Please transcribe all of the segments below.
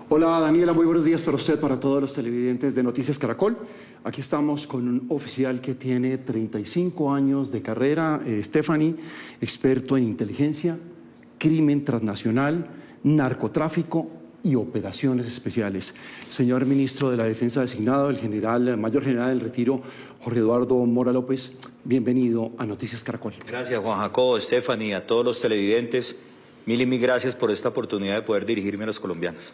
Hola Daniela, muy buenos días para usted, para todos los televidentes de Noticias Caracol. Aquí estamos con un oficial que tiene 35 años de carrera, Stephanie, experto en inteligencia, crimen transnacional, narcotráfico y operaciones especiales. Señor ministro de la Defensa designado, el mayor general del retiro, Jorge Eduardo Mora López, bienvenido a Noticias Caracol. Gracias, Juan Jacobo, Stephanie, a todos los televidentes. Mil y mil gracias por esta oportunidad de poder dirigirme a los colombianos.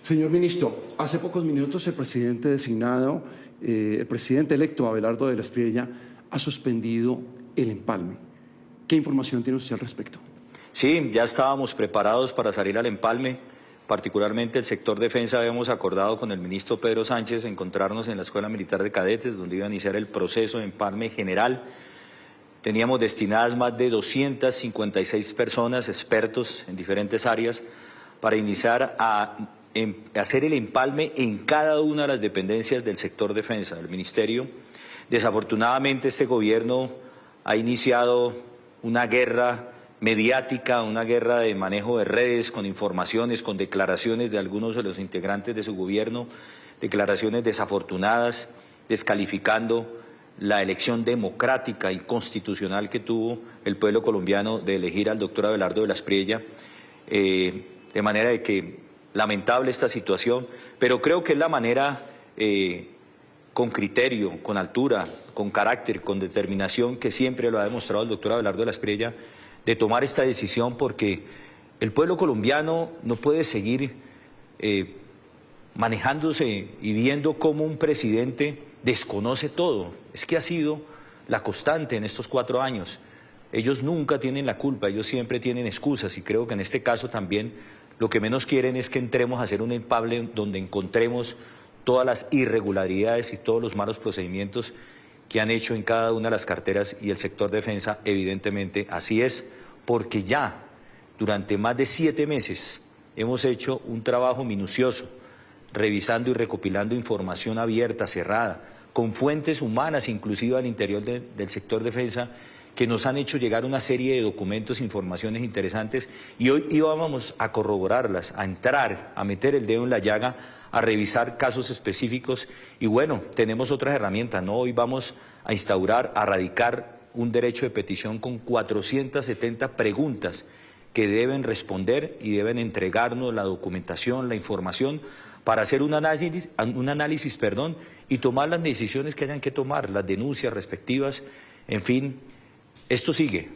Señor ministro, hace pocos minutos el presidente designado, el presidente electo Abelardo de la Espriella, ha suspendido el empalme. ¿Qué información tiene usted al respecto? Sí, ya estábamos preparados para salir al empalme. Particularmente el sector defensa habíamos acordado con el ministro Pedro Sánchez encontrarnos en la Escuela Militar de Cadetes, donde iba a iniciar el proceso de empalme general. Teníamos destinadas más de 256 personas, expertos en diferentes áreas, para iniciar a hacer el empalme en cada una de las dependencias del sector defensa, del ministerio. Desafortunadamente este gobierno ha iniciado una guerra mediática, una guerra de manejo de redes, con informaciones, con declaraciones de algunos de los integrantes de su gobierno, declaraciones desafortunadas, descalificando la elección democrática y constitucional que tuvo el pueblo colombiano de elegir al doctor Abelardo de la Espriella, de manera de que lamentable esta situación, pero creo que es la manera con criterio, con altura, con carácter, con determinación que siempre lo ha demostrado el doctor Abelardo de la Espriella, de tomar esta decisión, porque el pueblo colombiano no puede seguir manejándose y viendo cómo un presidente desconoce todo. Es que ha sido la constante en estos 4 años. Ellos nunca tienen la culpa, ellos siempre tienen excusas, y creo que en este caso también lo que menos quieren es que entremos a hacer un empalme donde encontremos todas las irregularidades y todos los malos procedimientos que han hecho en cada una de las carteras, y el sector defensa evidentemente así es, porque ya durante más de 7 meses hemos hecho un trabajo minucioso, revisando y recopilando información abierta, cerrada, con fuentes humanas inclusive al interior del sector defensa, que nos han hecho llegar una serie de documentos, informaciones interesantes, y hoy íbamos a corroborarlas, a entrar, a meter el dedo en la llaga, a revisar casos específicos. Y bueno, tenemos otras herramientas, ¿no? Hoy vamos a instaurar, a radicar un derecho de petición con 470 preguntas que deben responder y deben entregarnos la documentación, la información, para hacer un análisis, y tomar las decisiones que hayan que tomar, las denuncias respectivas. En fin, esto sigue.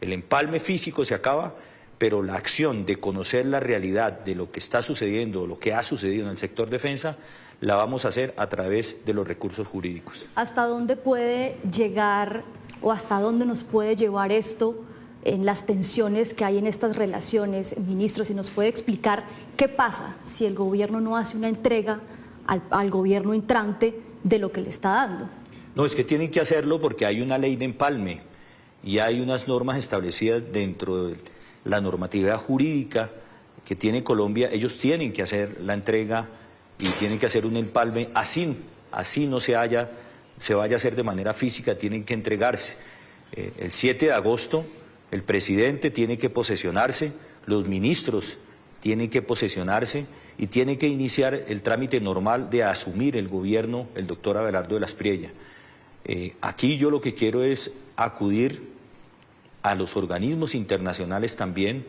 El empalme físico se acaba, pero la acción de conocer la realidad de lo que está sucediendo, lo que ha sucedido en el sector defensa, la vamos a hacer a través de los recursos jurídicos. ¿Hasta dónde puede llegar o hasta dónde nos puede llevar esto en las tensiones que hay en estas relaciones? Ministro, si nos puede explicar qué pasa si el gobierno no hace una entrega al gobierno entrante de lo que le está dando. No, es que tienen que hacerlo porque hay una ley de empalme y hay unas normas establecidas dentro de la normatividad jurídica que tiene Colombia. Ellos tienen que hacer la entrega y tienen que hacer un empalme, así no se vaya a hacer de manera física, tienen que entregarse. El 7 de agosto el presidente tiene que posesionarse, los ministros tienen que posesionarse y tiene que iniciar el trámite normal de asumir el gobierno el doctor Abelardo de la Espriella. Aquí yo lo que quiero es acudir a los organismos internacionales también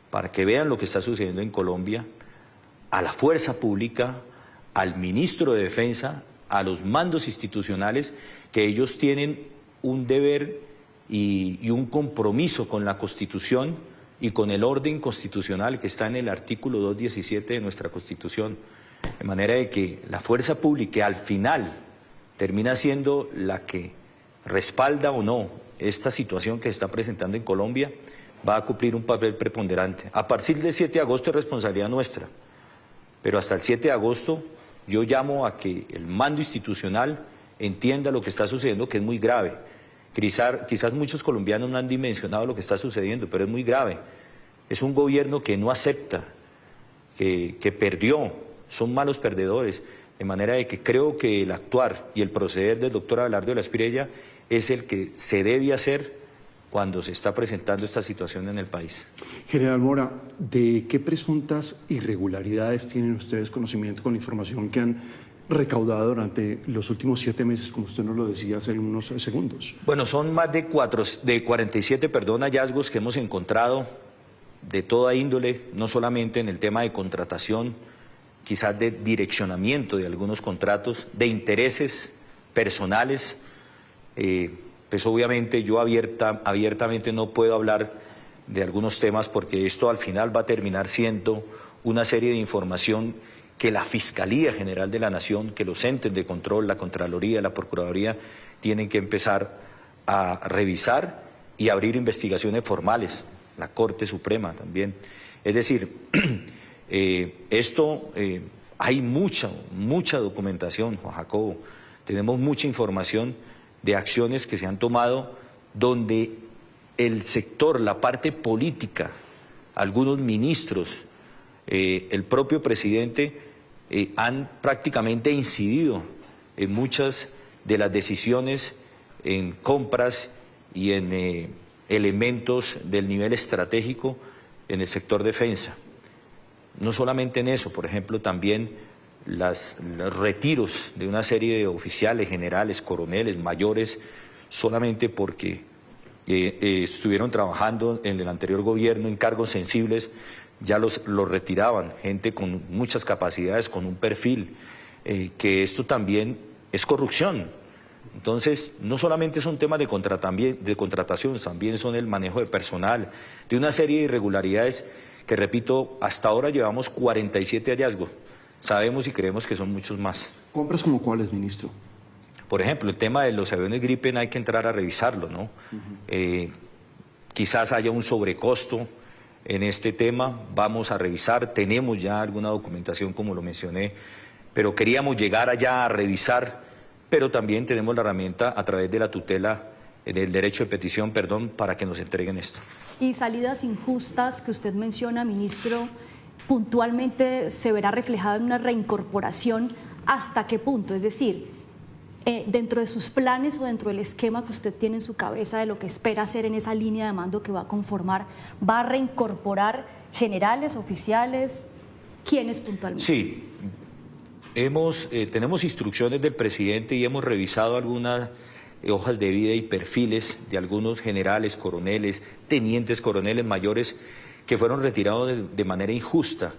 para que vean lo que está sucediendo en Colombia, a la fuerza pública, al ministro de Defensa, a los mandos institucionales, que ellos tienen un deber y un compromiso con la Constitución y con el orden constitucional que está en el artículo 217 de nuestra Constitución, de manera de que la fuerza pública al final termina siendo la que respalda o no esta situación que se está presentando en Colombia, va a cumplir un papel preponderante. A partir del 7 de agosto es responsabilidad nuestra, pero hasta el 7 de agosto yo llamo a que el mando institucional entienda lo que está sucediendo, que es muy grave. Quizás muchos colombianos no han dimensionado lo que está sucediendo, pero es muy grave. Es un gobierno que no acepta, que perdió, son malos perdedores, de manera de que creo que el actuar y el proceder del doctor Abelardo de la Espriella es el que se debe hacer cuando se está presentando esta situación en el país. General Mora, ¿de qué presuntas irregularidades tienen ustedes conocimiento con la información que han recaudado durante los últimos 7 meses, como usted nos lo decía hace unos segundos? Bueno, son más de 47 hallazgos que hemos encontrado de toda índole, no solamente en el tema de contratación, quizás de direccionamiento de algunos contratos, de intereses personales. Pues obviamente yo abiertamente no puedo hablar de algunos temas porque esto al final va a terminar siendo una serie de información que la Fiscalía General de la Nación, que los entes de control, la Contraloría, la Procuraduría, tienen que empezar a revisar y abrir investigaciones formales, la Corte Suprema también. Es decir, hay mucha documentación, Juan Jacobo, tenemos mucha información de acciones que se han tomado donde el sector, la parte política, algunos ministros, el propio presidente han prácticamente incidido en muchas de las decisiones en compras y en elementos del nivel estratégico en el sector defensa. No solamente en eso, por ejemplo, también los retiros de una serie de oficiales, generales, coroneles, mayores, solamente porque estuvieron trabajando en el anterior gobierno en cargos sensibles, ya los retiraban, gente con muchas capacidades, con un perfil, que esto también es corrupción. Entonces, no solamente son temas de contratación, también son el manejo de personal, de una serie de irregularidades que, repito, hasta ahora llevamos 47 hallazgos. Sabemos y creemos que son muchos más. ¿Compras como cuáles, ministro? Por ejemplo, el tema de los aviones Gripen hay que entrar a revisarlo, ¿no? Quizás haya un sobrecosto en este tema, vamos a revisar, tenemos ya alguna documentación como lo mencioné, pero queríamos llegar allá a revisar, pero también tenemos la herramienta a través de la tutela, del derecho de petición, perdón, para que nos entreguen esto. Y salidas injustas que usted menciona, ministro, puntualmente se verá reflejada en una reincorporación, ¿hasta qué punto? Es decir, dentro de sus planes o dentro del esquema que usted tiene en su cabeza de lo que espera hacer en esa línea de mando que va a conformar, ¿va a reincorporar generales, oficiales? ¿Quiénes puntualmente? Sí, tenemos instrucciones del presidente y hemos revisado algunas hojas de vida y perfiles de algunos generales, coroneles, tenientes coroneles mayores que fueron retirados de manera injusta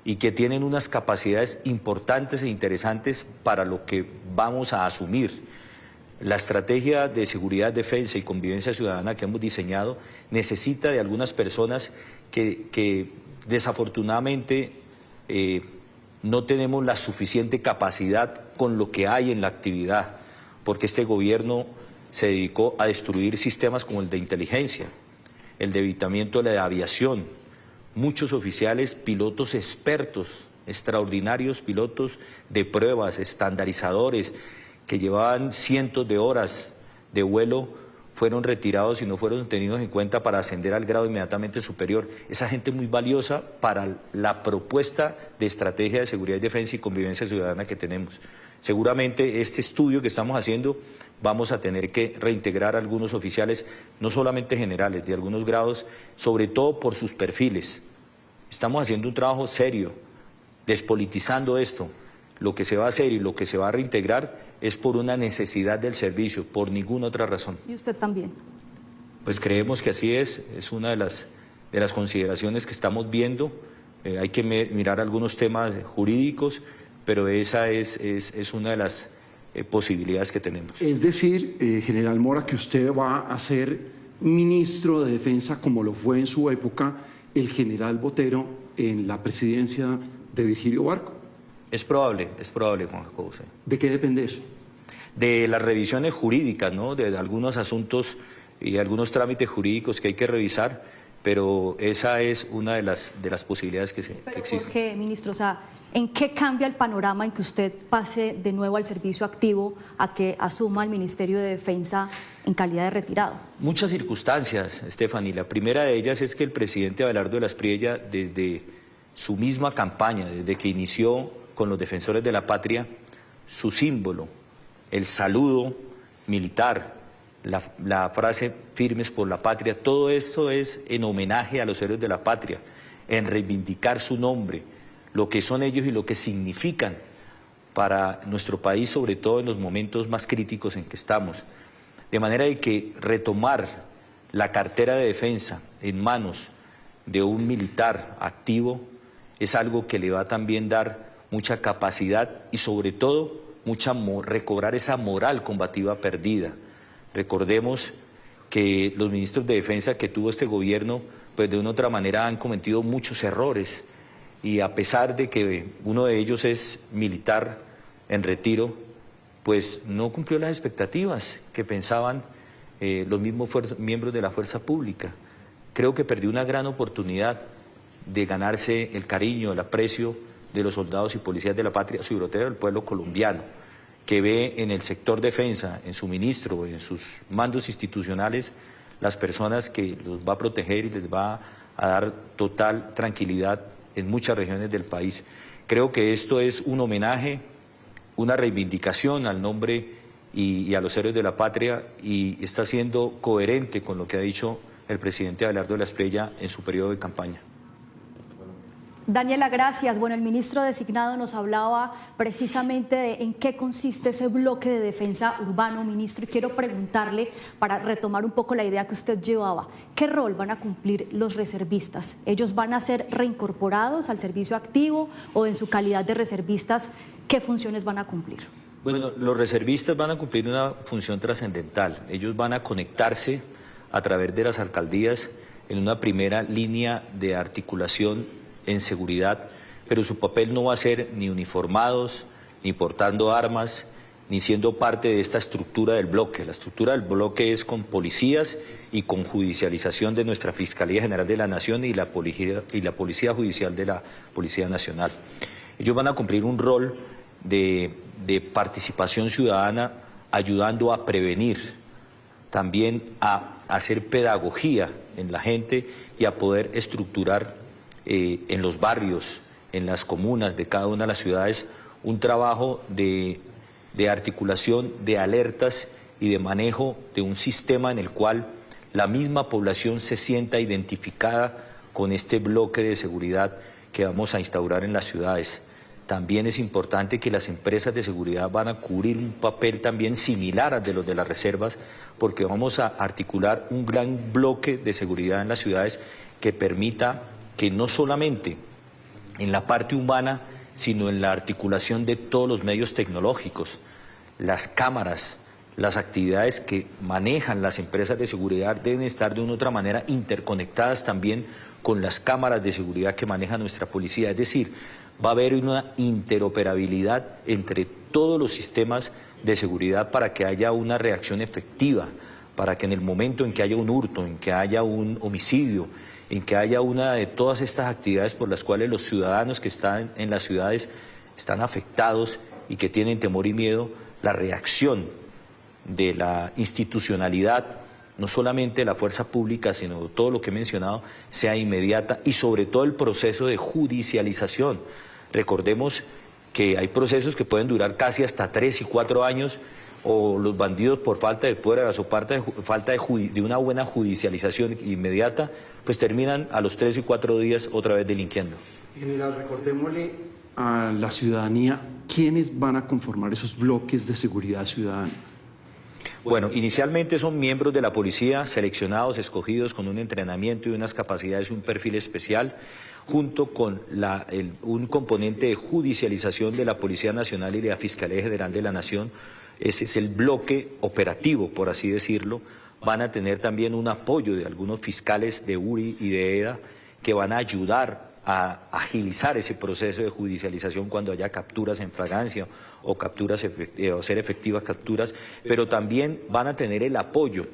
y que tienen unas capacidades importantes e interesantes para lo que vamos a asumir. La estrategia de seguridad, defensa y convivencia ciudadana que hemos diseñado necesita de algunas personas que desafortunadamente no tenemos la suficiente capacidad con lo que hay en la actividad, porque este gobierno se dedicó a destruir sistemas como el de inteligencia, el de evitamiento de la aviación. Muchos oficiales, pilotos expertos, extraordinarios pilotos de pruebas, estandarizadores, que llevaban cientos de horas de vuelo, fueron retirados y no fueron tenidos en cuenta para ascender al grado inmediatamente superior. Esa gente muy valiosa para la propuesta de estrategia de seguridad, defensa y convivencia ciudadana que tenemos. Seguramente este estudio que estamos haciendo vamos a tener que reintegrar a algunos oficiales, no solamente generales, de algunos grados, sobre todo por sus perfiles. Estamos haciendo un trabajo serio, despolitizando esto. Lo que se va a hacer y lo que se va a reintegrar es por una necesidad del servicio, por ninguna otra razón. ¿Y usted también? Pues creemos que así es una de las consideraciones que estamos viendo. Hay que mirar algunos temas jurídicos, pero esa es una de las posibilidades que tenemos. Es decir, general Mora, que usted va a ser ministro de Defensa como lo fue en su época el general Botero en la presidencia de Virgilio Barco. Es probable, Juan Jacobo. Sí. ¿De qué depende eso? De las revisiones jurídicas, ¿no? De algunos asuntos y algunos trámites jurídicos que hay que revisar, pero esa es una de las posibilidades que existen. ¿Por qué, ministro? O sea, ¿en qué cambia el panorama en que usted pase de nuevo al servicio activo a que asuma el Ministerio de Defensa en calidad de retirado? Muchas circunstancias, Stephanie. La primera de ellas es que el presidente Abelardo de la Espriella, desde su misma campaña, desde que inició con los defensores de la patria, su símbolo, el saludo militar, la frase firmes por la patria, todo esto es en homenaje a los héroes de la patria, en reivindicar su nombre, lo que son ellos y lo que significan para nuestro país, sobre todo en los momentos más críticos en que estamos. De manera de que retomar la cartera de defensa en manos de un militar activo es algo que le va a también dar mucha capacidad y sobre todo recobrar esa moral combativa perdida. Recordemos que los ministros de defensa que tuvo este gobierno, pues de una u otra manera han cometido muchos errores y a pesar de que uno de ellos es militar en retiro, pues no cumplió las expectativas que pensaban los mismos miembros de la fuerza pública. Creo que perdió una gran oportunidad de ganarse el cariño, el aprecio de los soldados y policías de la patria, sobre todo del pueblo colombiano, que ve en el sector defensa, en su ministro, en sus mandos institucionales, las personas que los va a proteger y les va a dar total tranquilidad en muchas regiones del país. Creo que esto es un homenaje, una reivindicación al nombre y a los héroes de la patria y está siendo coherente con lo que ha dicho el presidente Abelardo de la Espriella en su periodo de campaña. Daniela, gracias. Bueno, el ministro designado nos hablaba precisamente de en qué consiste ese bloque de defensa urbano, ministro, y quiero preguntarle, para retomar un poco la idea que usted llevaba, ¿qué rol van a cumplir los reservistas? ¿Ellos van a ser reincorporados al servicio activo o en su calidad de reservistas, qué funciones van a cumplir? Bueno, los reservistas van a cumplir una función trascendental. Ellos van a conectarse a través de las alcaldías en una primera línea de articulación en seguridad, pero su papel no va a ser ni uniformados, ni portando armas, ni siendo parte de esta estructura del bloque. La estructura del bloque es con policías y con judicialización de nuestra Fiscalía General de la Nación y la Policía Judicial de la Policía Nacional. Ellos van a cumplir un rol de participación ciudadana, ayudando a prevenir, también a hacer pedagogía en la gente y a poder estructurar en los barrios, en las comunas de cada una de las ciudades, un trabajo de articulación, de alertas y de manejo de un sistema en el cual la misma población se sienta identificada con este bloque de seguridad que vamos a instaurar en las ciudades. También es importante que las empresas de seguridad van a cubrir un papel también similar al de los de las reservas, porque vamos a articular un gran bloque de seguridad en las ciudades que permita que no solamente en la parte humana, sino en la articulación de todos los medios tecnológicos, las cámaras, las actividades que manejan las empresas de seguridad deben estar de una u otra manera interconectadas también con las cámaras de seguridad que maneja nuestra policía. Es decir, va a haber una interoperabilidad entre todos los sistemas de seguridad para que haya una reacción efectiva, para que en el momento en que haya un hurto, en que haya un homicidio, en que haya una de todas estas actividades por las cuales los ciudadanos que están en las ciudades están afectados y que tienen temor y miedo, la reacción de la institucionalidad, no solamente de la fuerza pública, sino todo lo que he mencionado, sea inmediata y sobre todo el proceso de judicialización. Recordemos que hay procesos que pueden durar casi hasta 3 y 4 años, o los bandidos por falta de pruebas o falta de una buena judicialización inmediata, pues terminan a los 3 y 4 días otra vez delinquiendo. General, recordémosle a la ciudadanía quiénes van a conformar esos bloques de seguridad ciudadana. Bueno, inicialmente son miembros de la policía seleccionados, escogidos con un entrenamiento y unas capacidades y un perfil especial, junto con un componente de judicialización de la Policía Nacional y de la Fiscalía General de la Nación. Ese es el bloque operativo, por así decirlo. Van a tener también un apoyo de algunos fiscales de URI y de EDA que van a ayudar a agilizar ese proceso de judicialización cuando haya capturas en fragancia o capturas o ser efectivas capturas, pero también van a tener el apoyo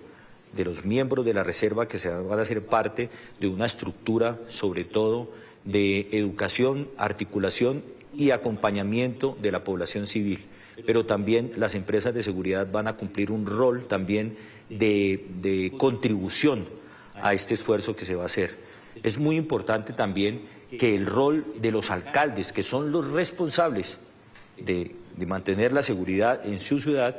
de los miembros de la reserva que van a ser parte de una estructura, sobre todo de educación, articulación y acompañamiento de la población civil. Pero también las empresas de seguridad van a cumplir un rol también de contribución a este esfuerzo que se va a hacer. Es muy importante también que el rol de los alcaldes, que son los responsables de mantener la seguridad en su ciudad,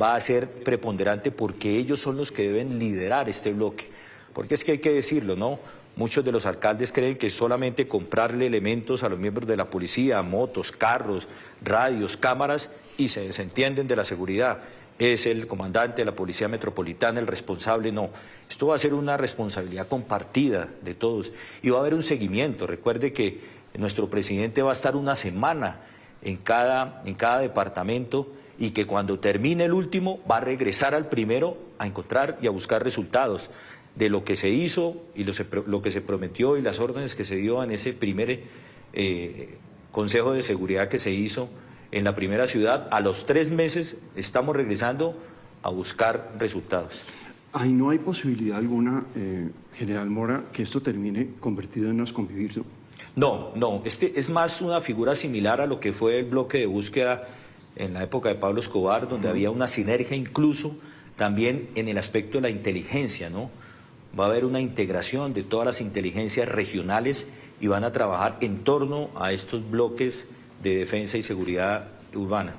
va a ser preponderante porque ellos son los que deben liderar este bloque. Porque es que hay que decirlo, ¿no? Muchos de los alcaldes creen que solamente comprarle elementos a los miembros de la policía, motos, carros, radios, cámaras, y se desentienden de la seguridad. Es el comandante de la Policía Metropolitana el responsable, no. Esto va a ser una responsabilidad compartida de todos y va a haber un seguimiento. Recuerde que nuestro presidente va a estar una semana en cada departamento y que cuando termine el último va a regresar al primero a encontrar y a buscar resultados de lo que se hizo y lo que se prometió y las órdenes que se dio en ese primer Consejo de Seguridad que se hizo en la primera ciudad. A los 3 meses estamos regresando a buscar resultados. Ahí no hay posibilidad alguna, General Mora, que esto termine convertido en unos convivir, ¿no? No, este es más una figura similar a lo que fue el bloque de búsqueda en la época de Pablo Escobar, donde había una sinergia incluso también en el aspecto de la inteligencia, ¿no? Va a haber una integración de todas las inteligencias regionales y van a trabajar en torno a estos bloques de defensa y seguridad urbana.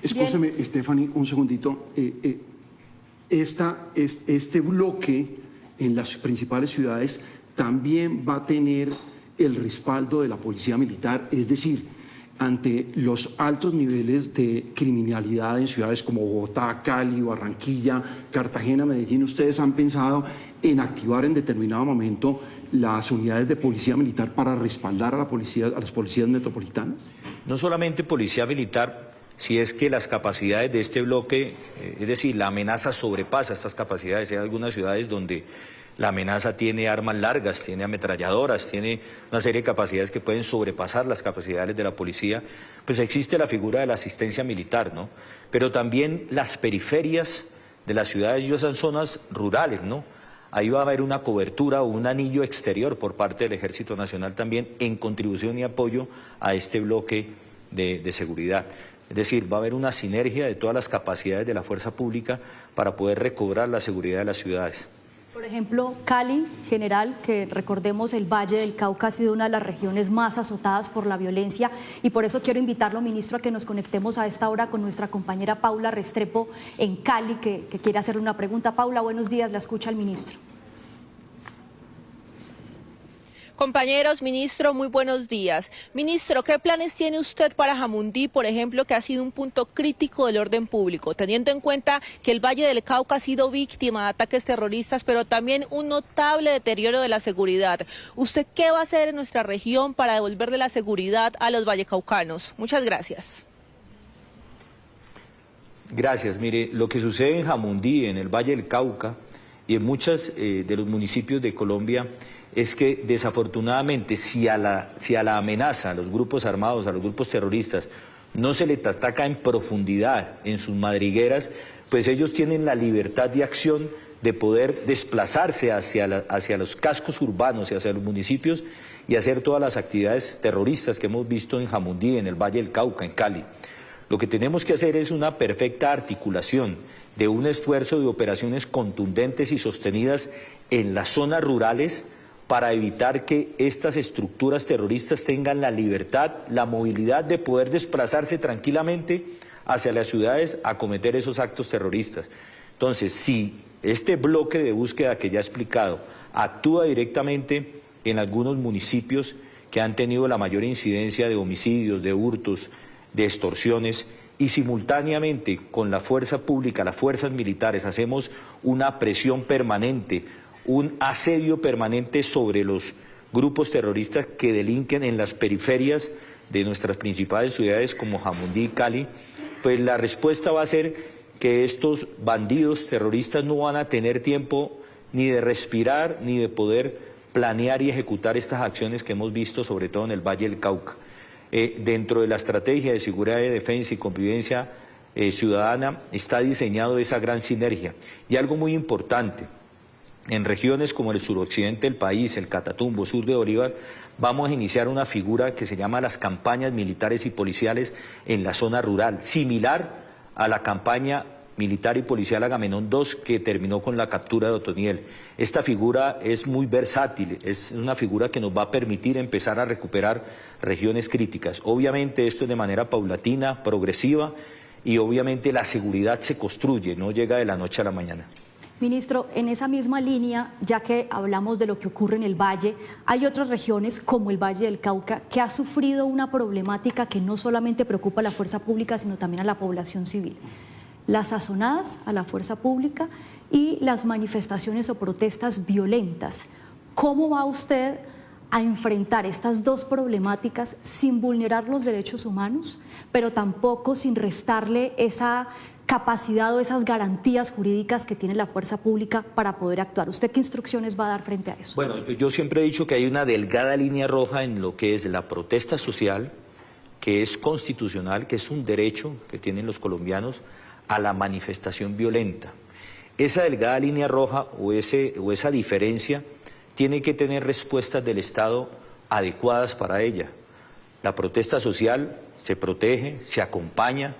Escúcheme, Stephanie, un segundito. Este bloque en las principales ciudades también va a tener el respaldo de la policía militar, es decir, ante los altos niveles de criminalidad en ciudades como Bogotá, Cali, Barranquilla, Cartagena, Medellín, ¿ustedes han pensado en activar en determinado momento las unidades de policía militar para respaldar a las policías metropolitanas? No solamente policía militar, si es que las capacidades de este bloque, es decir, la amenaza sobrepasa estas capacidades. Hay algunas ciudades donde la amenaza tiene armas largas, tiene ametralladoras, tiene una serie de capacidades que pueden sobrepasar las capacidades de la policía. Pues existe la figura de la asistencia militar, ¿no? Pero también las periferias de las ciudades y esas zonas rurales, ¿no? Ahí va a haber una cobertura o un anillo exterior por parte del Ejército Nacional también en contribución y apoyo a este bloque de seguridad. Es decir, va a haber una sinergia de todas las capacidades de la fuerza pública para poder recobrar la seguridad de las ciudades. Por ejemplo, Cali, general, que recordemos el Valle del Cauca ha sido una de las regiones más azotadas por la violencia y por eso quiero invitarlo, ministro, a que nos conectemos a esta hora con nuestra compañera Paula Restrepo en Cali, que quiere hacerle una pregunta. Paula, buenos días, la escucha el ministro. Compañeros, ministro, muy buenos días. Ministro, ¿qué planes tiene usted para Jamundí, por ejemplo, que ha sido un punto crítico del orden público, teniendo en cuenta que el Valle del Cauca ha sido víctima de ataques terroristas, pero también un notable deterioro de la seguridad? ¿Usted qué va a hacer en nuestra región para devolverle la seguridad a los vallecaucanos? Muchas gracias. Gracias. Mire, lo que sucede en Jamundí, en el Valle del Cauca y en muchos de los municipios de Colombia es que desafortunadamente si a la amenaza, a los grupos armados, a los grupos terroristas, no se les ataca en profundidad en sus madrigueras, pues ellos tienen la libertad de acción de poder desplazarse hacia los cascos urbanos y hacia los municipios y hacer todas las actividades terroristas que hemos visto en Jamundí, en el Valle del Cauca, en Cali. Lo que tenemos que hacer es una perfecta articulación de un esfuerzo de operaciones contundentes y sostenidas en las zonas rurales para evitar que estas estructuras terroristas tengan la libertad, la movilidad de poder desplazarse tranquilamente hacia las ciudades a cometer esos actos terroristas. Entonces, si este bloque de búsqueda que ya he explicado actúa directamente en algunos municipios que han tenido la mayor incidencia de homicidios, de hurtos, de extorsiones, y simultáneamente con la fuerza pública, las fuerzas militares, hacemos una presión permanente, un asedio permanente sobre los grupos terroristas que delinquen en las periferias de nuestras principales ciudades como Jamundí y Cali, pues la respuesta va a ser que estos bandidos terroristas no van a tener tiempo ni de respirar ni de poder planear y ejecutar estas acciones que hemos visto sobre todo en el Valle del Cauca. Dentro de la estrategia de seguridad, de defensa y convivencia ciudadana está diseñado esa gran sinergia. Y algo muy importante, en regiones como el suroccidente del país, el Catatumbo, sur de Bolívar, vamos a iniciar una figura que se llama las campañas militares y policiales en la zona rural, similar a la campaña militar y policial Agamenón II que terminó con la captura de Otoniel. Esta figura es muy versátil, es una figura que nos va a permitir empezar a recuperar regiones críticas. Obviamente esto es de manera paulatina, progresiva, y obviamente la seguridad se construye, no llega de la noche a la mañana. Ministro, en esa misma línea, ya que hablamos de lo que ocurre en el Valle, hay otras regiones como el Valle del Cauca que ha sufrido una problemática que no solamente preocupa a la fuerza pública, sino también a la población civil. Las sazonadas a la fuerza pública y las manifestaciones o protestas violentas. ¿Cómo va usted a enfrentar estas dos problemáticas sin vulnerar los derechos humanos, pero tampoco sin restarle esa capacidad o esas garantías jurídicas que tiene la fuerza pública para poder actuar? ¿Usted qué instrucciones va a dar frente a eso? Bueno, yo siempre he dicho que hay una delgada línea roja en lo que es la protesta social, que es constitucional, que es un derecho que tienen los colombianos, a la manifestación violenta. Esa delgada línea roja o esa diferencia tiene que tener respuestas del Estado adecuadas para ella. La protesta social se protege, se acompaña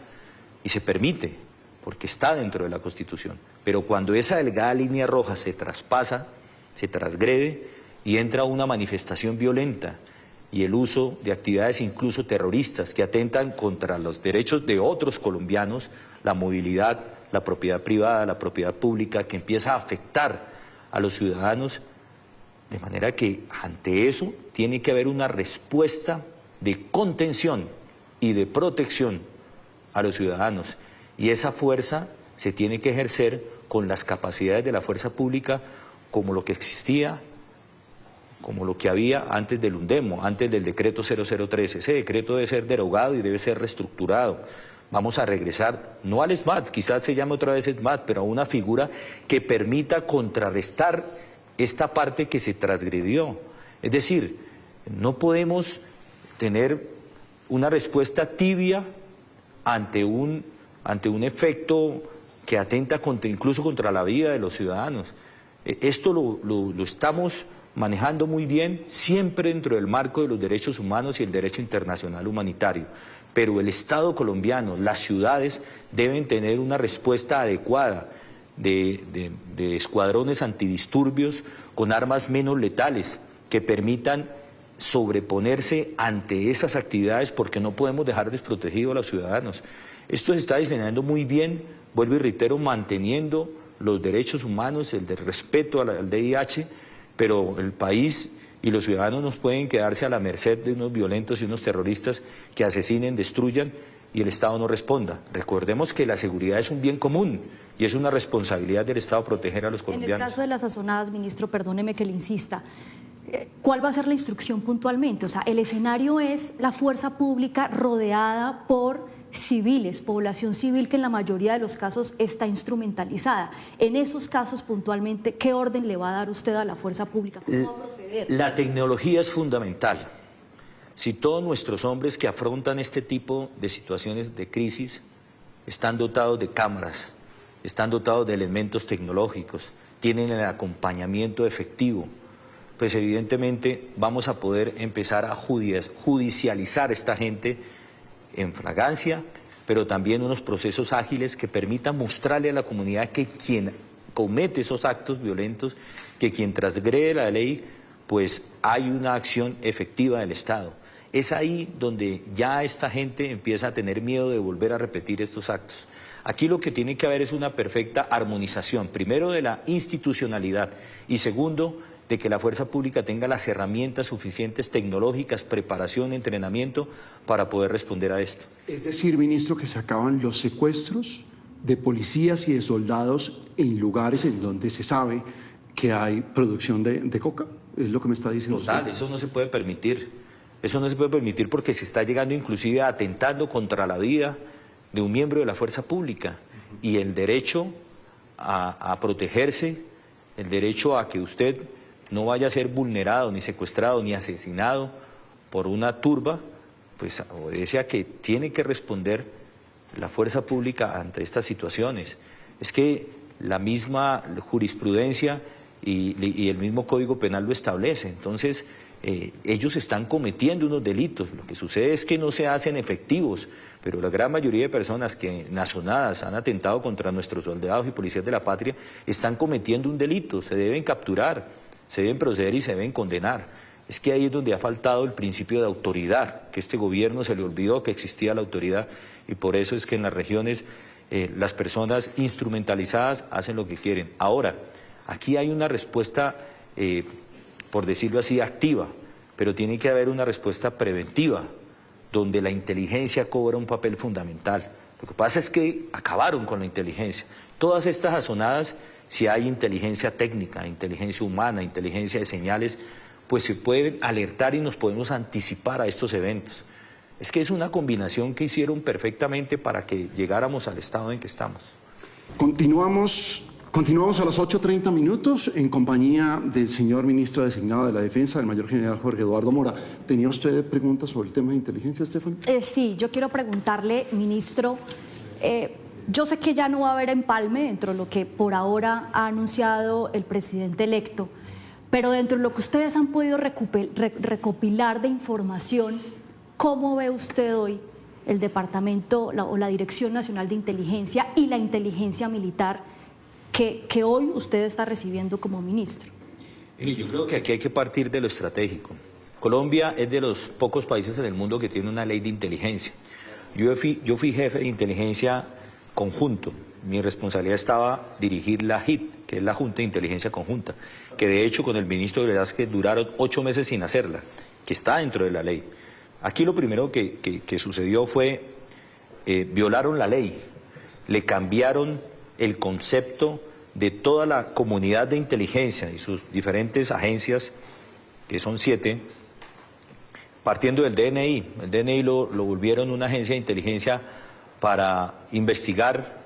y se permite, porque está dentro de la Constitución. Pero cuando esa delgada línea roja se traspasa, se transgrede y entra una manifestación violenta y el uso de actividades incluso terroristas que atentan contra los derechos de otros colombianos, la movilidad, la propiedad privada, la propiedad pública, que empieza a afectar a los ciudadanos, de manera que ante eso tiene que haber una respuesta de contención y de protección a los ciudadanos. Y esa fuerza se tiene que ejercer con las capacidades de la fuerza pública como lo que existía, como lo que había antes del UNDEMO, antes del decreto 0013. Ese decreto debe ser derogado y debe ser reestructurado. Vamos a regresar, no al SMAT, quizás se llame otra vez SMAT, pero a una figura que permita contrarrestar esta parte que se transgredió. Es decir, no podemos tener una respuesta tibia ante un efecto que atenta incluso contra la vida de los ciudadanos. Esto lo estamos manejando muy bien, siempre dentro del marco de los derechos humanos y el derecho internacional humanitario. Pero el Estado colombiano, las ciudades, deben tener una respuesta adecuada de escuadrones antidisturbios con armas menos letales que permitan sobreponerse ante esas actividades, porque no podemos dejar desprotegidos a los ciudadanos. Esto se está diseñando muy bien, vuelvo y reitero, manteniendo los derechos humanos, el de respeto al DIH, pero el país y los ciudadanos no pueden quedarse a la merced de unos violentos y unos terroristas que asesinen, destruyan y el Estado no responda. Recordemos que la seguridad es un bien común y es una responsabilidad del Estado proteger a los colombianos. En el caso de las sazonadas, ministro, perdóneme que le insista, ¿cuál va a ser la instrucción puntualmente? O sea, el escenario es la fuerza pública rodeada por civiles, población civil que en la mayoría de los casos está instrumentalizada. En esos casos puntualmente, ¿qué orden le va a dar usted a la fuerza pública? ¿Cómo va a proceder? La tecnología es fundamental. Si todos nuestros hombres que afrontan este tipo de situaciones de crisis están dotados de cámaras, están dotados de elementos tecnológicos, tienen el acompañamiento efectivo, pues evidentemente vamos a poder empezar a judicializar a esta gente en fragancia, pero también unos procesos ágiles que permitan mostrarle a la comunidad que quien comete esos actos violentos, que quien transgrede la ley, pues hay una acción efectiva del Estado. Es ahí donde ya esta gente empieza a tener miedo de volver a repetir estos actos. Aquí lo que tiene que haber es una perfecta armonización, primero de la institucionalidad y segundo, de que la fuerza pública tenga las herramientas suficientes tecnológicas, preparación, entrenamiento para poder responder a esto. Es decir, ministro, que se acaban los secuestros de policías y de soldados en lugares en donde se sabe que hay producción de coca, es lo que me está diciendo Total, usted. eso no se puede permitir. Eso no se puede permitir porque se está llegando inclusive atentando contra la vida de un miembro de la fuerza pública y el derecho a protegerse, el derecho a que usted no vaya a ser vulnerado, ni secuestrado, ni asesinado por una turba, pues obedece a que tiene que responder la fuerza pública ante estas situaciones. Es que la misma jurisprudencia y el mismo Código Penal lo establece. Entonces, ellos están cometiendo unos delitos. Lo que sucede es que no se hacen efectivos, pero la gran mayoría de personas que nacionadas han atentado contra nuestros soldados y policías de la patria están cometiendo un delito, se deben capturar, se deben proceder y se deben condenar. es que ahí es donde ha faltado el principio de autoridad, que este gobierno se le olvidó que existía la autoridad, y por eso es que en las regiones las personas instrumentalizadas hacen lo que quieren. Ahora, aquí hay una respuesta, por decirlo así, activa, pero tiene que haber una respuesta preventiva, donde la inteligencia cobra un papel fundamental. Lo que pasa es que acabaron con la inteligencia. Todas estas azonadas, si hay inteligencia técnica, inteligencia humana, inteligencia de señales, pues se pueden alertar y nos podemos anticipar a estos eventos. Es que es una combinación que hicieron perfectamente para que llegáramos al estado en que estamos. Continuamos a las 8:30 minutos en compañía del señor ministro designado de la Defensa, el mayor general Jorge Eduardo Mora. ¿Tenía usted preguntas sobre el tema de inteligencia, Estefany? Sí, yo quiero preguntarle, ministro, yo sé que ya no va a haber empalme dentro de lo que por ahora ha anunciado el presidente electo, pero dentro de lo que ustedes han podido recopilar de información, ¿cómo ve usted hoy el Departamento o la Dirección Nacional de Inteligencia y la inteligencia militar que hoy usted está recibiendo como ministro? Yo creo que aquí hay que partir de lo estratégico. Colombia es de los pocos países en el mundo que tiene una ley de inteligencia. Yo fui jefe de inteligencia conjunto. Mi responsabilidad estaba dirigir la JIT, que es la Junta de Inteligencia Conjunta, que de hecho con el ministro Velázquez duraron 8 meses sin hacerla, que está dentro de la ley. Aquí lo primero que sucedió fue, violaron la ley, le cambiaron el concepto de toda la comunidad de inteligencia y sus diferentes agencias, que son 7, partiendo del DNI. El DNI lo volvieron una agencia de inteligencia para investigar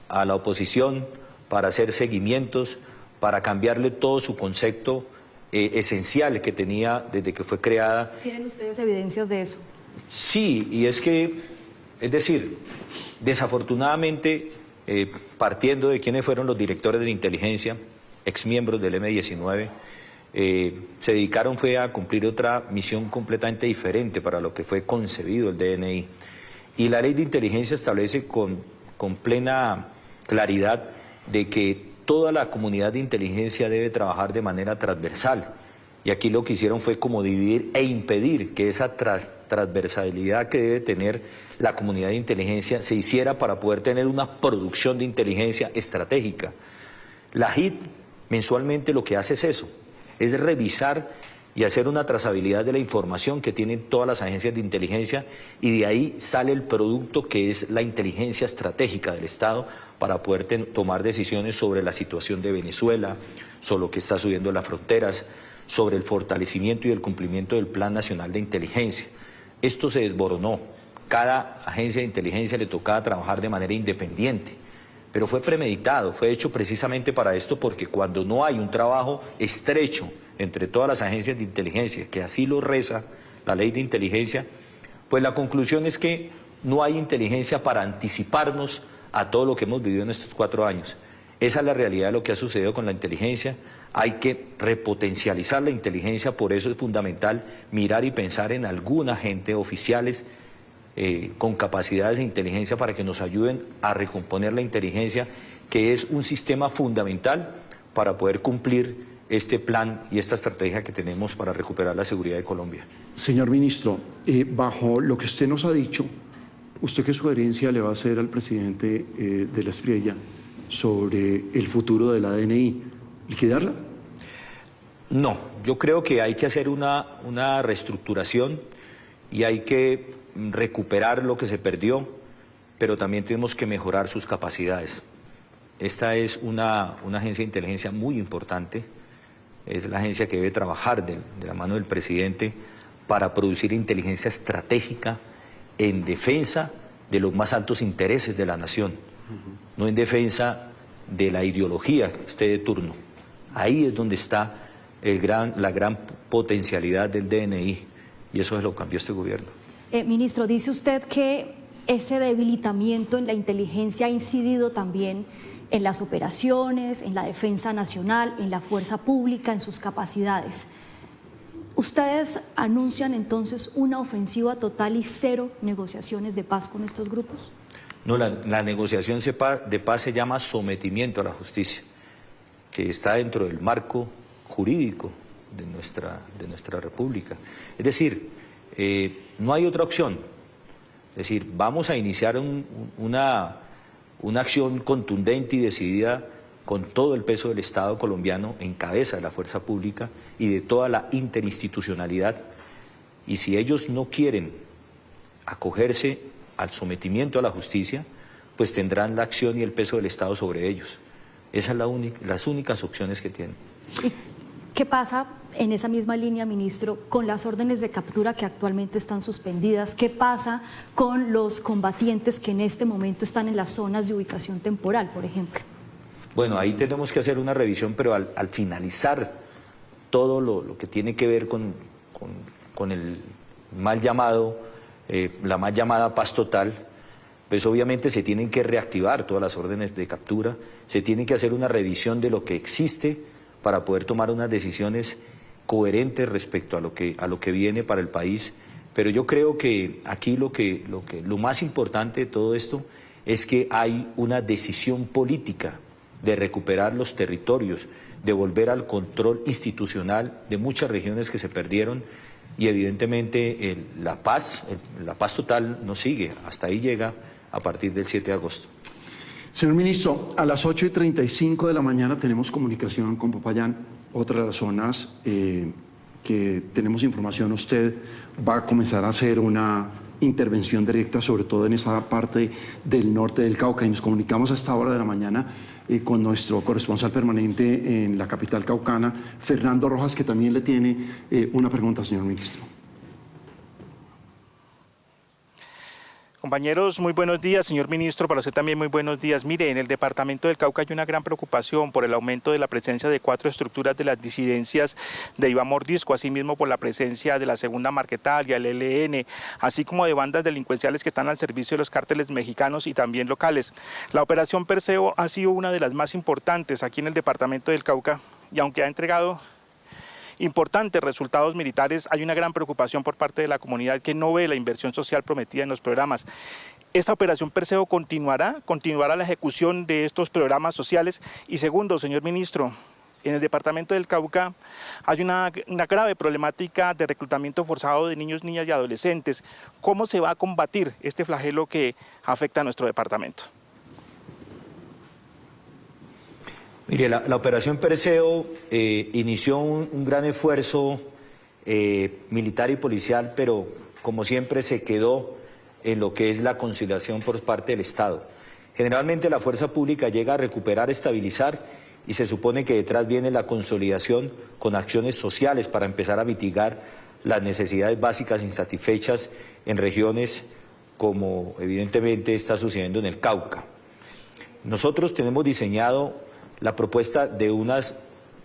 a la oposición, para hacer seguimientos, para cambiarle todo su concepto esencial que tenía desde que fue creada. ¿Tienen ustedes evidencias de eso? Sí, y es decir, desafortunadamente, partiendo de quiénes fueron los directores de la inteligencia, exmiembros del M-19, se dedicaron a cumplir otra misión completamente diferente para lo que fue concebido el DNI. Y la ley de inteligencia establece con plena claridad de que toda la comunidad de inteligencia debe trabajar de manera transversal. Y aquí lo que hicieron fue como dividir e impedir que esa transversalidad que debe tener la comunidad de inteligencia se hiciera para poder tener una producción de inteligencia estratégica. La JIT mensualmente lo que hace es eso, es revisar y hacer una trazabilidad de la información que tienen todas las agencias de inteligencia, y de ahí sale el producto que es la inteligencia estratégica del Estado para poder tomar decisiones sobre la situación de Venezuela, sobre lo que está subiendo las fronteras, sobre el fortalecimiento y el cumplimiento del Plan Nacional de Inteligencia. Esto se desboronó. Cada agencia de inteligencia le tocaba trabajar de manera independiente, pero fue premeditado, fue hecho precisamente para esto, porque cuando no hay un trabajo estrecho entre todas las agencias de inteligencia, que así lo reza la ley de inteligencia, pues la conclusión es que no hay inteligencia para anticiparnos a todo lo que hemos vivido en estos 4 años. Esa es la realidad de lo que ha sucedido con la inteligencia. Hay que repotencializar la inteligencia, por eso es fundamental mirar y pensar en alguna gente, oficiales con capacidades de inteligencia para que nos ayuden a recomponer la inteligencia, que es un sistema fundamental para poder cumplir este plan y esta estrategia que tenemos para recuperar la seguridad de Colombia. Señor ministro, bajo lo que usted nos ha dicho, ¿usted qué sugerencia le va a hacer al presidente de la Espriella sobre el futuro de la DNI? ¿Liquidarla? No, yo creo que hay que hacer una reestructuración y hay que recuperar lo que se perdió, pero también tenemos que mejorar sus capacidades. Esta es una agencia de inteligencia muy importante, es la agencia que debe trabajar de la mano del presidente para producir inteligencia estratégica en defensa de los más altos intereses de la nación, no en defensa de la ideología que esté de turno. Ahí es donde está la gran potencialidad del DNI, y eso es lo que cambió este gobierno. Ministro, dice usted que ese debilitamiento en la inteligencia ha incidido también en las operaciones, en la defensa nacional, en la fuerza pública, en sus capacidades. ¿Ustedes anuncian entonces una ofensiva total y 0 negociaciones de paz con estos grupos? No, la negociación de paz se llama sometimiento a la justicia, que está dentro del marco jurídico nuestra república. Es decir, no hay otra opción. Es decir, vamos a iniciar una acción contundente y decidida con todo el peso del Estado colombiano en cabeza de la fuerza pública y de toda la interinstitucionalidad. Y si ellos no quieren acogerse al sometimiento a la justicia, pues tendrán la acción y el peso del Estado sobre ellos. Esas son las únicas opciones que tienen. ¿Y qué pasa en esa misma línea, ministro, con las órdenes de captura que actualmente están suspendidas? ¿Qué pasa con los combatientes que en este momento están en las zonas de ubicación temporal, por ejemplo? Bueno, ahí tenemos que hacer una revisión, pero al finalizar todo lo que tiene que ver con el mal llamado, la mal llamada paz total, pues obviamente se tienen que reactivar todas las órdenes de captura, se tiene que hacer una revisión de lo que existe para poder tomar unas decisiones coherentes respecto a lo que viene para el país. Pero yo creo que aquí lo más importante de todo esto es que hay una decisión política de recuperar los territorios, de volver al control institucional de muchas regiones que se perdieron, y evidentemente la paz total no sigue, hasta ahí llega a partir del 7 de agosto. Señor ministro, a las 8:35 de la mañana tenemos comunicación con Popayán, otra de las zonas que tenemos información. Usted va a comenzar a hacer una intervención directa, sobre todo en esa parte del norte del Cauca, y nos comunicamos a esta hora de la mañana con nuestro corresponsal permanente en la capital caucana, Fernando Rojas, que también le tiene una pregunta, señor ministro. Compañeros, muy buenos días. Señor ministro, para usted también muy buenos días. Mire, en el departamento del Cauca hay una gran preocupación por el aumento de la presencia de 4 estructuras de las disidencias de Iván Mordisco, asimismo por la presencia de la Segunda Marquetalia, el ELN, así como de bandas delincuenciales que están al servicio de los cárteles mexicanos y también locales. La operación Perseo ha sido una de las más importantes aquí en el departamento del Cauca, y aunque ha entregado importantes resultados militares, hay una gran preocupación por parte de la comunidad que no ve la inversión social prometida en los programas. ¿Esta operación Perseo continuará la ejecución de estos programas sociales? Y segundo, señor ministro, en el departamento del Cauca hay una grave problemática de reclutamiento forzado de niños, niñas y adolescentes. ¿Cómo se va a combatir este flagelo que afecta a nuestro departamento? Mire, la operación Perseo inició un gran esfuerzo militar y policial, pero como siempre se quedó en lo que es la conciliación por parte del Estado. Generalmente la fuerza pública llega a recuperar, estabilizar, y se supone que detrás viene la consolidación con acciones sociales para empezar a mitigar las necesidades básicas insatisfechas en regiones como evidentemente está sucediendo en el Cauca. Nosotros tenemos diseñado la propuesta de unas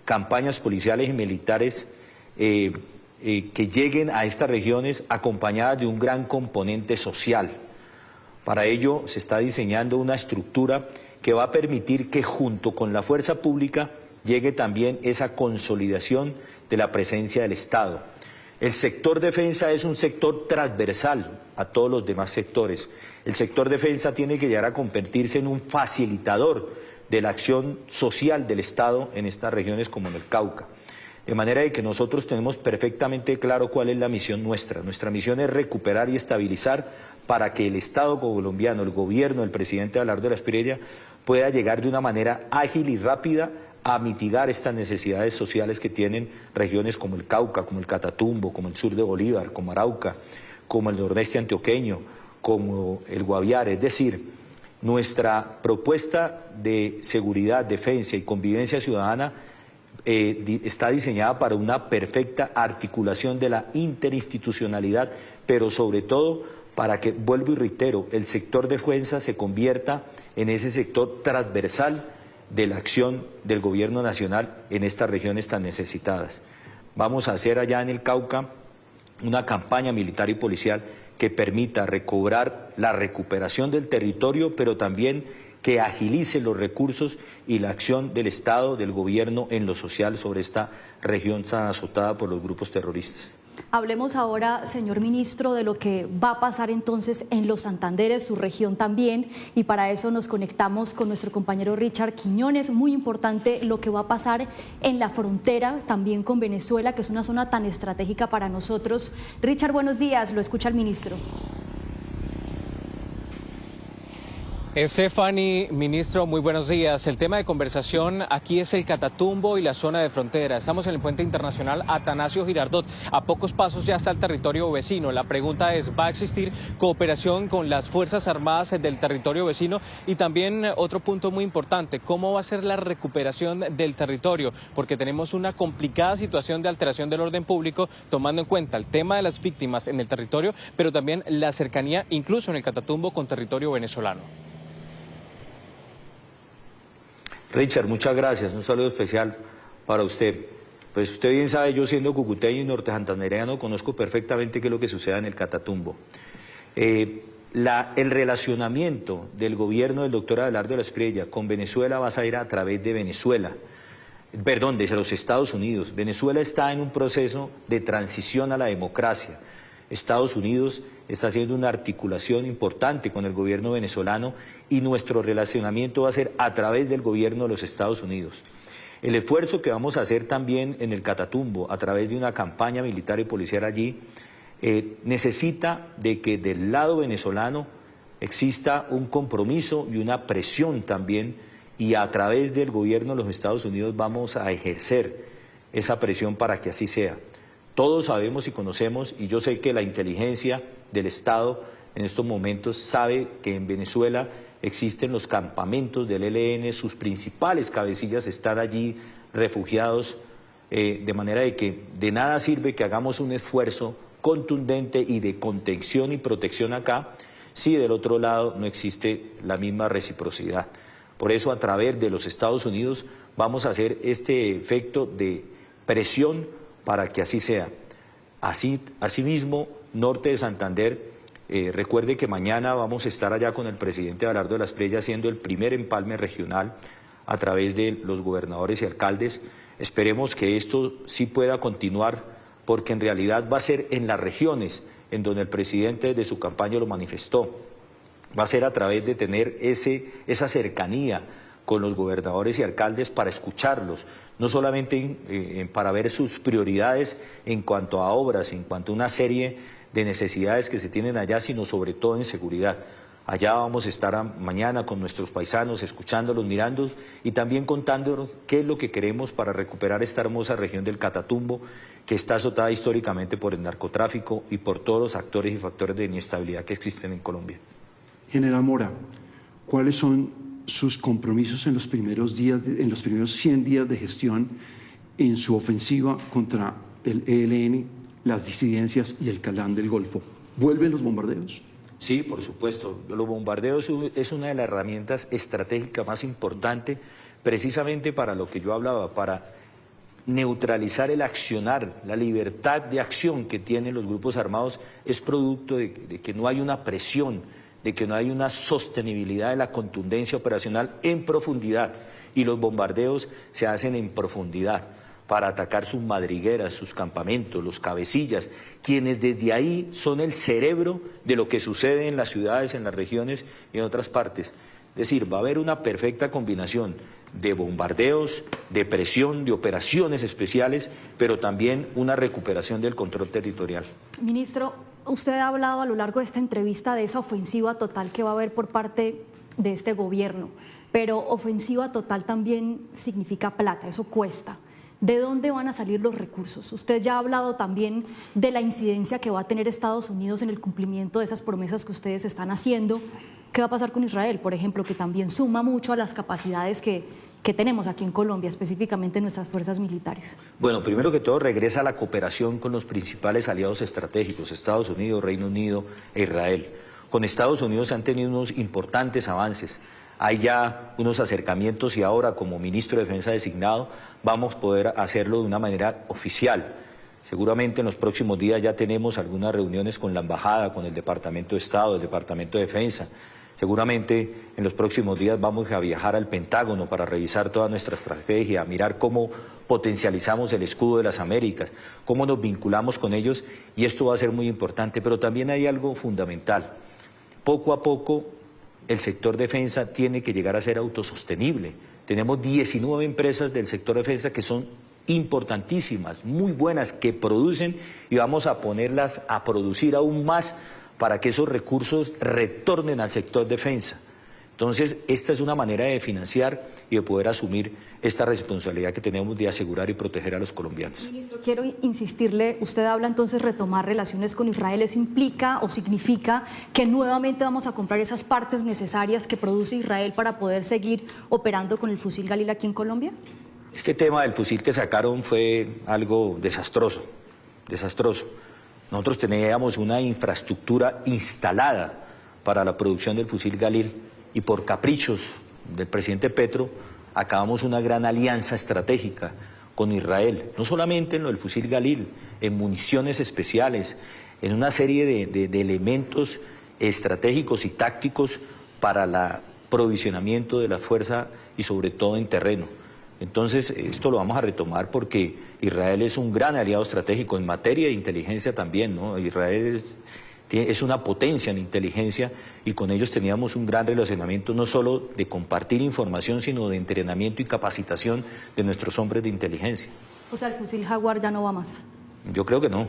campañas policiales y militares que lleguen a estas regiones acompañadas de un gran componente social. Para ello se está diseñando una estructura que va a permitir que junto con la fuerza pública llegue también esa consolidación de la presencia del Estado. El sector defensa es un sector transversal a todos los demás sectores. El sector defensa tiene que llegar a convertirse en un facilitador de la acción social del Estado en estas regiones como en el Cauca. De manera de que nosotros tenemos perfectamente claro cuál es la misión nuestra. Nuestra misión es recuperar y estabilizar para que el Estado colombiano, el gobierno, el presidente Abelardo de la Espriella, pueda llegar de una manera ágil y rápida a mitigar estas necesidades sociales que tienen regiones como el Cauca, como el Catatumbo, como el sur de Bolívar, como Arauca, como el nordeste antioqueño, como el Guaviare. Es decir, nuestra propuesta de seguridad, defensa y convivencia ciudadana está diseñada para una perfecta articulación de la interinstitucionalidad, pero sobre todo para que, vuelvo y reitero, el sector defensa se convierta en ese sector transversal de la acción del gobierno nacional en estas regiones tan necesitadas. Vamos a hacer allá en el Cauca una campaña militar y policial que permita recobrar la recuperación del territorio, pero también que agilice los recursos y la acción del Estado, del gobierno en lo social sobre esta región tan azotada por los grupos terroristas. Hablemos ahora, señor ministro, de lo que va a pasar entonces en los Santanderes, su región también, y para eso nos conectamos con nuestro compañero Richard Quiñones. Muy importante lo que va a pasar en la frontera también con Venezuela, que es una zona tan estratégica para nosotros. Richard, buenos días, lo escucha el ministro. Stephanie, ministro, muy buenos días. El tema de conversación aquí es el Catatumbo y la zona de frontera. Estamos en el puente internacional Atanasio Girardot. A pocos pasos ya está el territorio vecino. La pregunta es, ¿va a existir cooperación con las Fuerzas Armadas del territorio vecino? Y también otro punto muy importante, ¿cómo va a ser la recuperación del territorio? Porque tenemos una complicada situación de alteración del orden público, tomando en cuenta el tema de las víctimas en el territorio, pero también la cercanía, incluso en el Catatumbo, con territorio venezolano. Richard, muchas gracias. Un saludo especial para usted. Pues usted bien sabe, yo siendo cucuteño y norte santandereano, conozco perfectamente qué es lo que sucede en el Catatumbo. El relacionamiento del gobierno del doctor Abelardo de la Espriella con Venezuela va a ser a través de Venezuela. Perdón, de los Estados Unidos. Venezuela está en un proceso de transición a la democracia. Estados Unidos está haciendo una articulación importante con el gobierno venezolano y nuestro relacionamiento va a ser a través del gobierno de los Estados Unidos. El esfuerzo que vamos a hacer también en el Catatumbo a través de una campaña militar y policial allí necesita de que del lado venezolano exista un compromiso y una presión también, y a través del gobierno de los Estados Unidos vamos a ejercer esa presión para que así sea. Todos sabemos y conocemos, y yo sé que la inteligencia del Estado en estos momentos sabe que en Venezuela existen los campamentos del ELN, sus principales cabecillas están allí refugiados, de manera de que de nada sirve que hagamos un esfuerzo contundente y de contención y protección acá, si del otro lado no existe la misma reciprocidad. Por eso, a través de los Estados Unidos vamos a hacer este efecto de presión para que así sea. Asimismo, norte de Santander, recuerde que mañana vamos a estar allá con el presidente Abelardo de la Espriella haciendo el primer empalme regional a través de los gobernadores y alcaldes. Esperemos que esto sí pueda continuar, porque en realidad va a ser en las regiones en donde el presidente desde su campaña lo manifestó. Va a ser a través de tener esa cercanía con los gobernadores y alcaldes para escucharlos, no solamente para ver sus prioridades en cuanto a obras, en cuanto a una serie de necesidades que se tienen allá, sino sobre todo en seguridad. Allá vamos a estar mañana con nuestros paisanos, escuchándolos, mirándolos y también contándonos qué es lo que queremos para recuperar esta hermosa región del Catatumbo, que está azotada históricamente por el narcotráfico y por todos los actores y factores de inestabilidad que existen en Colombia. General Mora, ¿cuáles son sus compromisos en los primeros días, en los primeros 100 días de gestión en su ofensiva contra el ELN, las disidencias y el Clan del Golfo? ¿Vuelven los bombardeos? Sí, por supuesto. Los bombardeos es una de las herramientas estratégicas más importantes, precisamente para lo que yo hablaba, para neutralizar el accionar. La libertad de acción que tienen los grupos armados es producto de que no hay una presión, de que no hay una sostenibilidad de la contundencia operacional en profundidad, y los bombardeos se hacen en profundidad para atacar sus madrigueras, sus campamentos, los cabecillas, quienes desde ahí son el cerebro de lo que sucede en las ciudades, en las regiones y en otras partes. Es decir, va a haber una perfecta combinación de bombardeos, de presión, de operaciones especiales, pero también una recuperación del control territorial. Ministro, usted ha hablado a lo largo de esta entrevista de esa ofensiva total que va a haber por parte de este gobierno, pero ofensiva total también significa plata, eso cuesta. ¿De dónde van a salir los recursos? Usted ya ha hablado también de la incidencia que va a tener Estados Unidos en el cumplimiento de esas promesas que ustedes están haciendo. ¿Qué va a pasar con Israel, por ejemplo, que también suma mucho a las capacidades que tenemos aquí en Colombia, específicamente nuestras fuerzas militares? Bueno, primero que todo regresa la cooperación con los principales aliados estratégicos, Estados Unidos, Reino Unido e Israel. Con Estados Unidos se han tenido unos importantes avances. Hay ya unos acercamientos y ahora, como ministro de Defensa designado, vamos a poder hacerlo de una manera oficial. Seguramente en los próximos días ya tenemos algunas reuniones con la Embajada, con el Departamento de Estado, el Departamento de Defensa. Seguramente en los próximos días vamos a viajar al Pentágono para revisar toda nuestra estrategia, a mirar cómo potencializamos el escudo de las Américas, cómo nos vinculamos con ellos, y esto va a ser muy importante. Pero también hay algo fundamental. Poco a poco el sector defensa tiene que llegar a ser autosostenible. Tenemos 19 empresas del sector defensa que son importantísimas, muy buenas, que producen, y vamos a ponerlas a producir aún más para que esos recursos retornen al sector defensa. Entonces, esta es una manera de financiar y de poder asumir esta responsabilidad que tenemos de asegurar y proteger a los colombianos. Ministro, quiero insistirle, usted habla entonces de retomar relaciones con Israel. ¿Eso implica o significa que nuevamente vamos a comprar esas partes necesarias que produce Israel para poder seguir operando con el fusil Galil aquí en Colombia? Este tema del fusil que sacaron fue algo desastroso, desastroso. Nosotros teníamos una infraestructura instalada para la producción del fusil Galil y por caprichos del presidente Petro acabamos una gran alianza estratégica con Israel, no solamente en lo del fusil Galil, en municiones especiales, en una serie de elementos estratégicos y tácticos para el provisionamiento de la fuerza y sobre todo en terreno. Entonces, esto lo vamos a retomar porque Israel es un gran aliado estratégico en materia de inteligencia también, ¿no? Israel es una potencia en inteligencia y con ellos teníamos un gran relacionamiento, no solo de compartir información, sino de entrenamiento y capacitación de nuestros hombres de inteligencia. O sea, el fusil Jaguar ya no va más. Yo creo que no.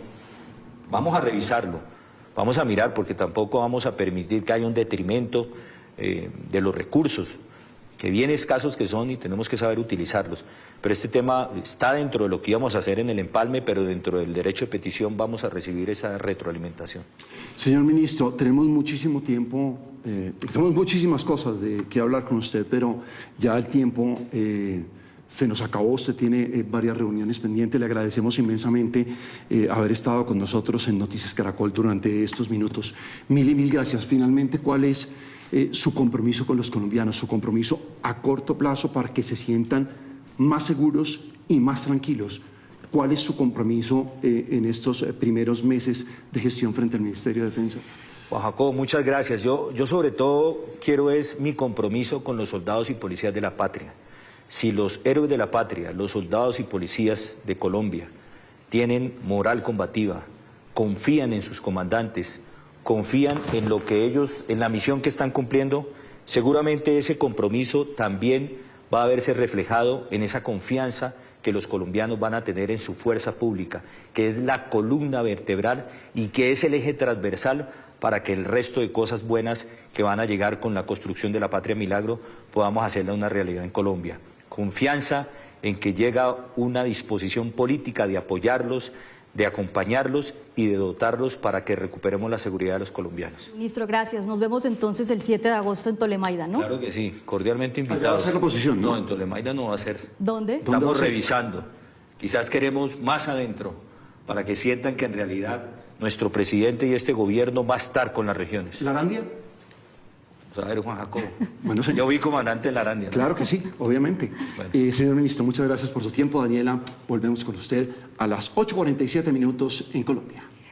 Vamos a revisarlo, vamos a mirar, porque tampoco vamos a permitir que haya un detrimento de los recursos, que bien escasos que son, y tenemos que saber utilizarlos. Pero este tema está dentro de lo que íbamos a hacer en el empalme, pero dentro del derecho de petición vamos a recibir esa retroalimentación. Señor ministro, tenemos muchísimo tiempo, tenemos muchísimas cosas de que hablar con usted, pero ya el tiempo se nos acabó. Usted tiene varias reuniones pendientes. Le agradecemos inmensamente haber estado con nosotros en Noticias Caracol durante estos minutos. Mil gracias. Finalmente, ¿cuál es su compromiso con los colombianos, su compromiso a corto plazo para que se sientan más seguros y más tranquilos? ¿Cuál es su compromiso en estos primeros meses de gestión frente al Ministerio de Defensa? Juan Jacobo, muchas gracias. Yo sobre todo quiero es mi compromiso con los soldados y policías de la patria. Si los héroes de la patria, los soldados y policías de Colombia, tienen moral combativa, confían en sus comandantes, confían en lo que ellos, en la misión que están cumpliendo, seguramente ese compromiso también va a verse reflejado en esa confianza que los colombianos van a tener en su fuerza pública, que es la columna vertebral y que es el eje transversal para que el resto de cosas buenas que van a llegar con la construcción de la Patria Milagro podamos hacerla una realidad en Colombia. Confianza en que llega una disposición política de apoyarlos, de acompañarlos y de dotarlos para que recuperemos la seguridad de los colombianos. Ministro, gracias. Nos vemos entonces el 7 de agosto en Tolemaida, ¿no? Claro que sí, cordialmente invitados. Allá va a ser la oposición, ¿no? No, en Tolemaida no va a ser. ¿Dónde? Estamos revisando. Quizás queremos más adentro para que sientan que en realidad nuestro presidente y este gobierno va a estar con las regiones. ¿La Arandia? A ver, Juan Jacobo. Bueno, señor. Yo vi comandante de la Arandia, ¿no? Claro que sí, obviamente. Bueno. Señor ministro, muchas gracias por su tiempo. Daniela, volvemos con usted a las 8:47 en Colombia.